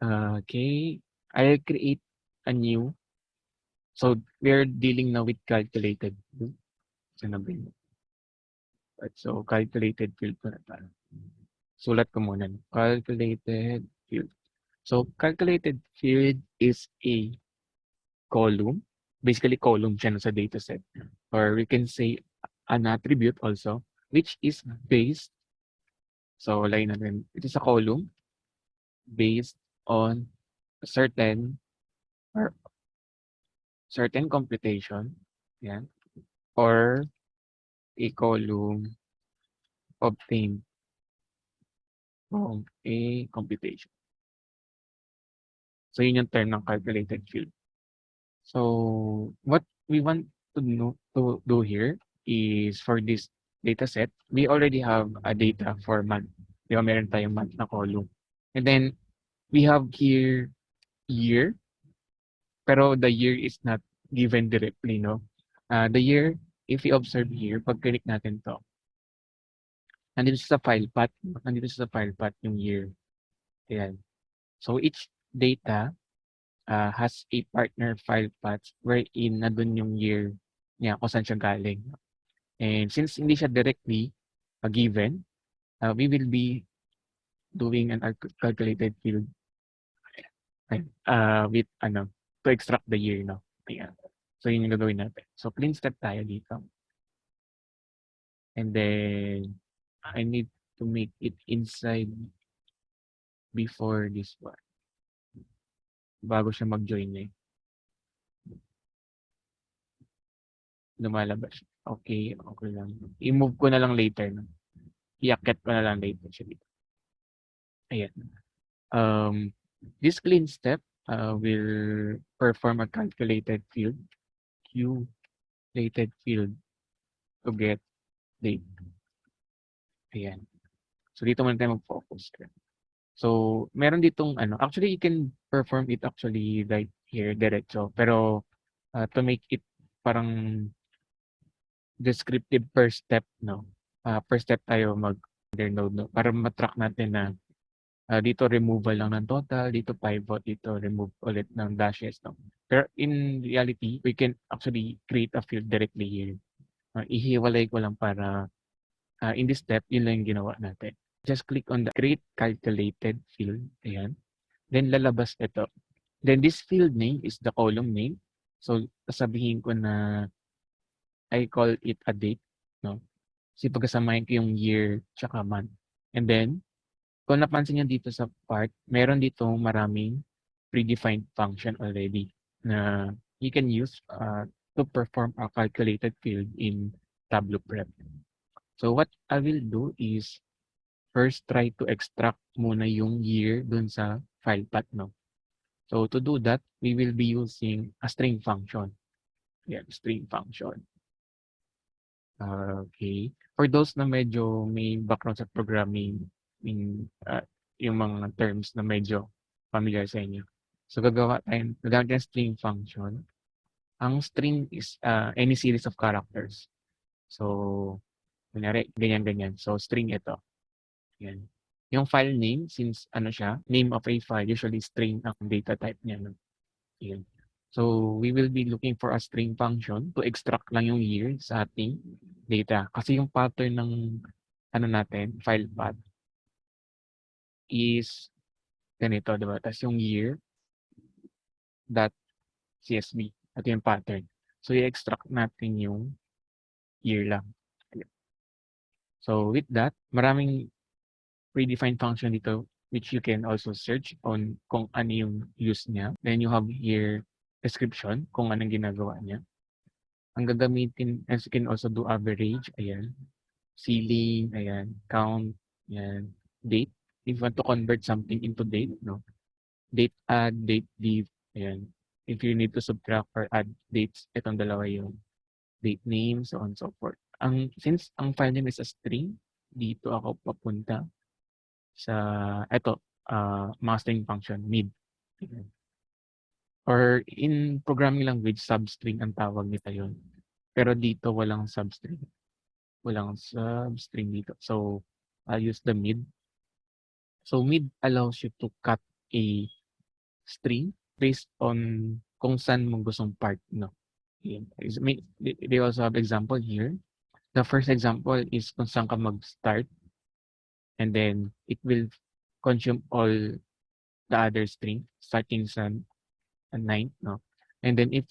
Okay, I'll create a new. So we're dealing now with calculated field. Saan na ba yun? Right, so calculated field pa na tayo. Sulat ko muna. Calculated field. So calculated field is a column. Basically, column siya sa dataset. Or we can say an attribute also, which is based. So, line natin. It is a column based on a or certain computation. Yan. Or a column obtained from a computation. So, yun yung term ng calculated field. So, what we want to do here is for this data set, we already have a data for month. Di ba, meron tayong month na column. And then, we have here year, pero the year is not given directly, no? The year, if we observe here, pag-click natin to, nandito sa file path, yung year. Ayan. So, each data has a partner file path wherein nandun yung year niya kung saan siya galing. And since hindi siya directly given, we will be doing an calculated field with to extract the year, no? Ayan. So, yun yung gagawin natin. So, clean step tayo dito. And then, I need to make it inside before this one. Bago siya mag-join eh. Lumalabas siya. Okay, okay lang. I-move ko na lang later. No? I-akit ko na lang later siya dito. Ayan. This clean step will perform a calculated field, to get date. Ayan. So, dito muna tayo mag-focus. So, meron ditong actually, you can perform it actually right here, diretso. Pero, to make it parang descriptive per step, no? Per step tayo mag-node, no? Para matrack natin na dito removal lang ng total, dito pivot, dito remove ulit ng dashes, no? Pero in reality, we can actually create a field directly here. Ihiwalay ko lang para in this step, yun lang yung ginawa natin. Just click on the create calculated field. Ayan. Then lalabas ito. Then this field name is the column name. So, sabihin ko na I call it a date. No? Kasi pagkasamahin ko yung year tsaka month. And then, kung napansin nyo dito sa part, meron dito maraming predefined function already na you can use to perform a calculated field in Tableau Prep. So what I will do is first try to extract muna yung year dun sa file path, no? So to do that, we will be using a string function. Yeah, string function. Okay. For those na medyo may background sa programming, yung mga terms na medyo familiar sa inyo. So gagamit tayo ng string function. Ang string is any series of characters. So, kunyari, ganyan-ganyan. So, string ito. Yan. Yung file name, since siya, name of a file, usually string ang data type niya. No? Yan. So, we will be looking for a string function to extract lang yung year sa ating data. Kasi yung pattern ng natin, file path, is ganito, diba? Tapos yung year dot CSV. Ito yung pattern. So, i-extract natin yung year lang. So, with that, maraming predefined function dito which you can also search on kung ano yung use niya. Then you have here description kung anong ginagawa niya. Ang gagamitin, as you can also do average, ayan, ceiling, ayan, count, ayan, date. If you want to convert something into date, no? Date add, date leave, ayan. If you need to subtract or add dates, itong dalawa yung date name, so on and so forth. Since ang file name is a string, dito ako papunta sa mga string function, mid. Or in programming language, substring ang tawag nito yun. Pero dito walang substring. Walang substring dito. So, I'll use the mid. So, mid allows you to cut a string based on kung saan mo gustong part, no? Ayan. They also have example here. The first example is kung saan ka mag-start and then it will consume all the other string starting sa ninth, no? And then if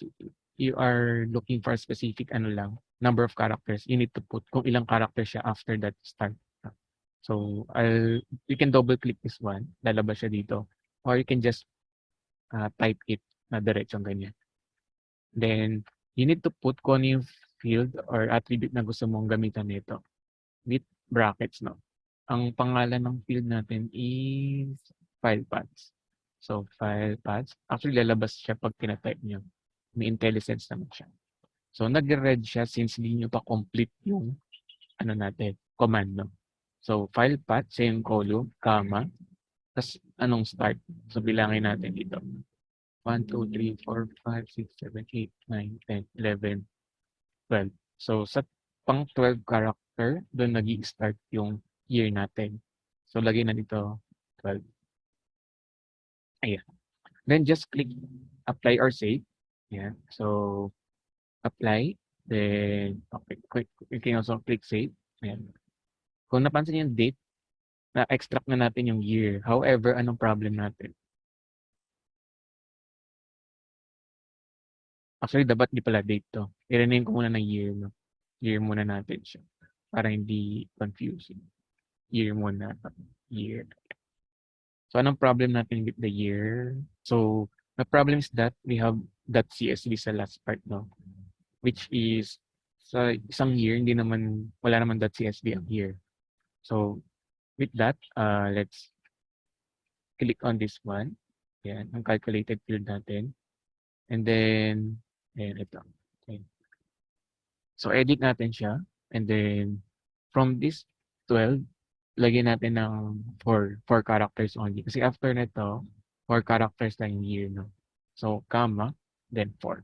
you are looking for a specific ano lang, number of characters, you need to put kung ilang characters siya after that start. No? So, you can double click this one, lalabas siya dito. Or you can just type it na diretsong ganyan. Then, you need to put kung ano yung field or attribute na gusto mong gamitan nito with brackets, no? Ang pangalan ng field natin is file paths. So, file paths. Actually, lalabas siya pag tinatype nyo. May IntelliSense naman siya. So, nag-red siya since hindi nyo pa complete yung ano natin, command, no? So, file path, same column, comma, tas anong start? So, bilangin natin dito. 1, 2, 3, 4, 5, 6, 7, 8, 9, 10, 11, 12. So, sa pang 12 character, doon nag-i-start yung year natin. So, lagay na dito 12. Ayan. Then, just click apply or save. Ayan. So, apply. Then, okay. You can also click save. Ayan. Kung napansin yung date, na-extract na natin yung year. However, anong problem natin? Actually, dapat di pala date to. I-rename ko muna ng year. No? Year muna natin siya. Para hindi confusing. Year muna. Year. So, anong problem natin with the year? So, the problem is that we have .csv sa last part, no? Which is, sa isang year, wala naman .csv ang year. So, with that, let's click on this one. Yan, ang calculated field natin. And then, ayan, ito. Okay. So, edit natin siya. And then, from this 12, lagyan natin ng 4 characters only. Kasi after nito, 4 characters lang yung year, no? So, comma, then 4.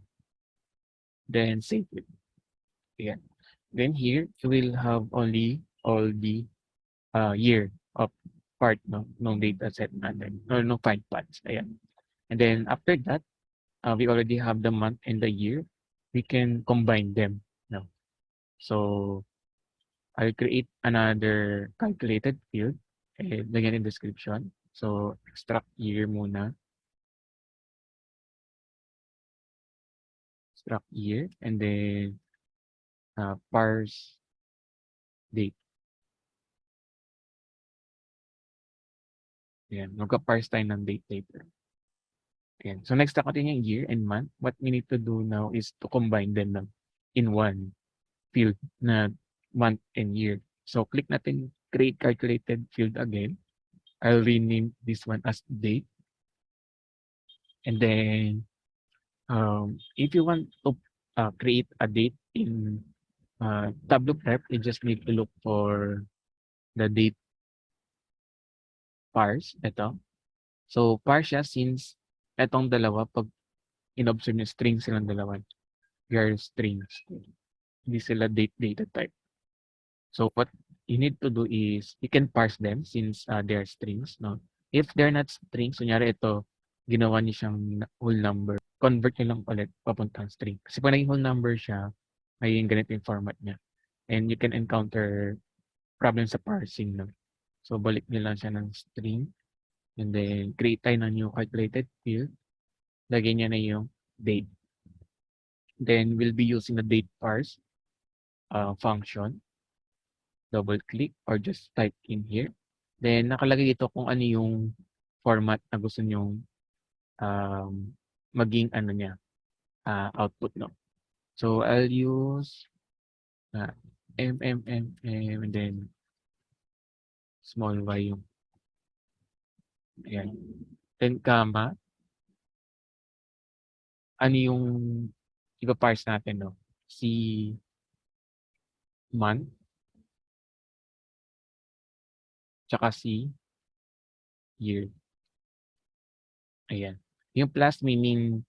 Then, save it. Ayan. Then here, you will have only all the year of part ng data set natin. Or no 5 parts. Ayan. And then, after that, we already have the month and the year. We can combine them. No? So, I'll create another calculated field. Lagyan in description. So, extract year muna. Extract year. And then, parse date. Ayan. Magka-parse tayo ng date later. Ayan. So, next natin yung year and month. What we need to do now is to combine them in one field na month and year. So, click natin create calculated field again. I'll rename this one as date. And then, if you want to create a date in Tableau prep, you just need to look for the date parse. Ito. So, parse siya since etong dalawa, pag in-observe nyo, strings silang dalawa. They are strings. Hindi sila date data type. So, what you need to do is, you can parse them since they are strings. No? If they're not strings, kunyari ito, ginawa niyo siyang whole number, convert nyo lang ulit papuntang string. Kasi pag naging whole number siya, may ganito yung format niya. And you can encounter problems sa parsing. No? So, balik nyo lang siya ng string. And then, create tayo ng new calculated field. Lagyan niya na yung date. Then, we'll be using the date parse function. Double click or just type in here. Then, nakalagay dito kung ano yung format na gusto nyong maging ano niya, output, no? So, I'll use and then small y yung ayan. Then, comma, ano yung ipa-parse natin, no? Si month, tsaka si year. Ayan. Yung plus meaning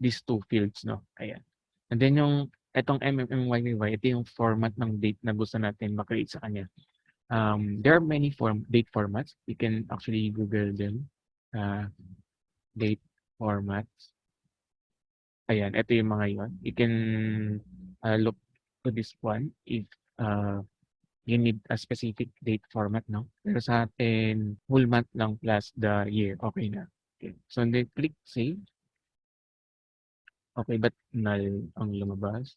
these two fields, no? Ayan. And then yung itong MMMYY, ito yung format ng date na gusto natin makreate sa kanya. There are many date formats. You can actually Google them. date formats. Ayan, ito yung mga yon. You can look to this one if uh, you need a specific date format, no? Pero sa atin, whole month lang plus the year, okay na. Okay. So, then click save. Okay, ba't null ang lumabas?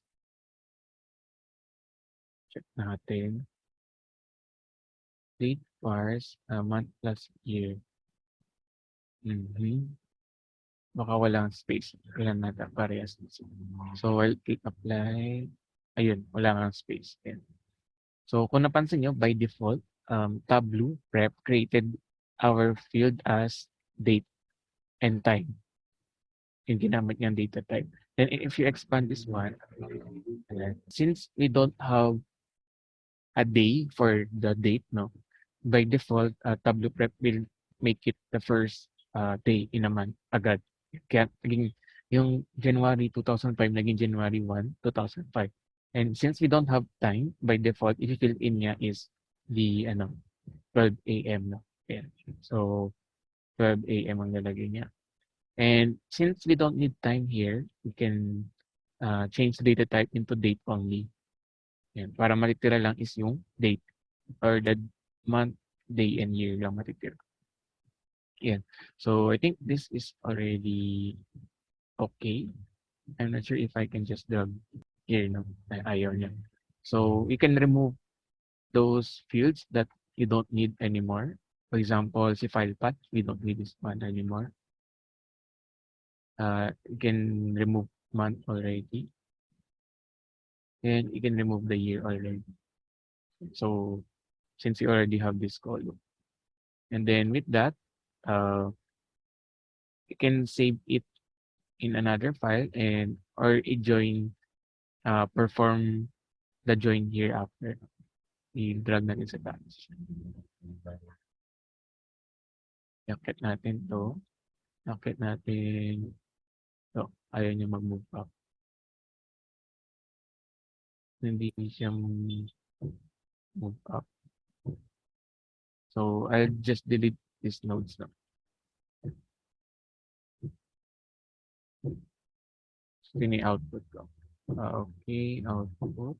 Check natin. Date parse, month plus year. Mhm. Baka walang space. Kailan natin parehas. So, I'll click apply. Ayun, wala ngang space. Ayan. So, kung napansin nyo, by default, Tableau Prep created our field as date and time. Yung ginamit niyang data type. Then, if you expand this one, ayan, since we don't have a day for the date, no? By default, Tableau Prep will make it the first day in a month agad. Kaya naging yung January 2005 naging January 1, 2005. And since we don't have time, by default, if you fill in niya is the 12 a.m. No? Ayan. So, 12 a.m. ang lalagay niya. And since we don't need time here, we can change the data type into date only. Ayan. Para matitira lang is yung date or the month, day, and year lang matitira. Yeah. So I think this is already okay. I'm not sure if I can just drag here, no? Ayaw niya. So you can remove those fields that you don't need anymore. For example, si file path, we don't need this one anymore. You can remove month already. And you can remove the year already. So since you already have this column. And then with that, uh, you can save it in another file and or i-join, perform the join here after. I-drag natin sa task. Yakit natin to. Yakit natin to. Ayaw niya mag-move up. Hindi siya move up. So I'll just delete these nodes now. So yun yung output ko. Okay, output.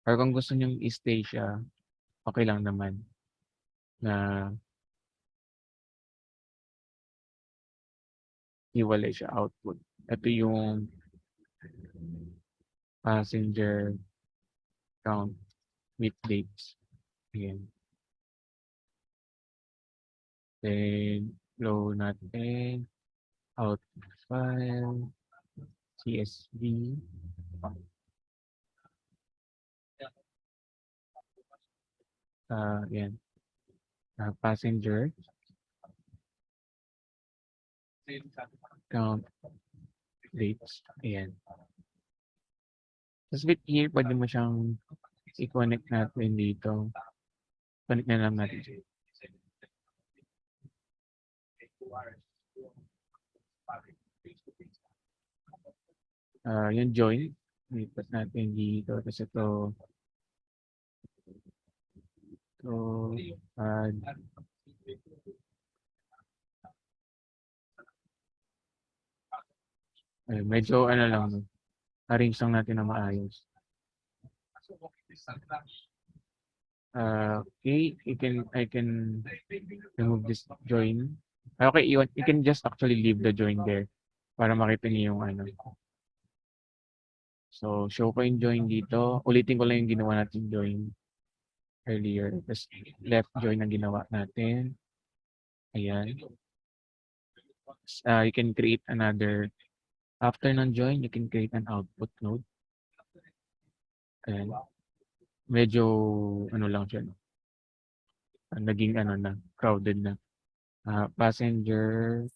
Or kung gusto niyong i-stay siya, okay lang naman na iwalay siya output. Ito yung passenger count with dates. Ayan. Then, flow natin, out file, CSV. Yan. Passenger count dates. Ayan. Tapos with here, pwede mo siyang i-connect natin dito. Connect na lang natin siya. Yung join. Lipat natin dito. Tapos ito. Add. Medyo lang. Arrange lang natin na maayos. Okay, I can remove this join. Okay, you can just actually leave the join there para makita niyo yung So, show ko yung join dito. Ulitin ko lang yung ginawa natin join earlier. Tapos left join ang ginawa natin. Ayan. You can create another, after non-join, you can create an output node. Ayan. Medyo, lang siya, no? Naging, na, crowded na. Passenger,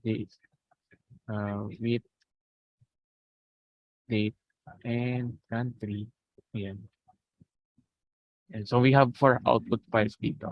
date, with, date, and country. Ayan. And so we have 4 output files dito.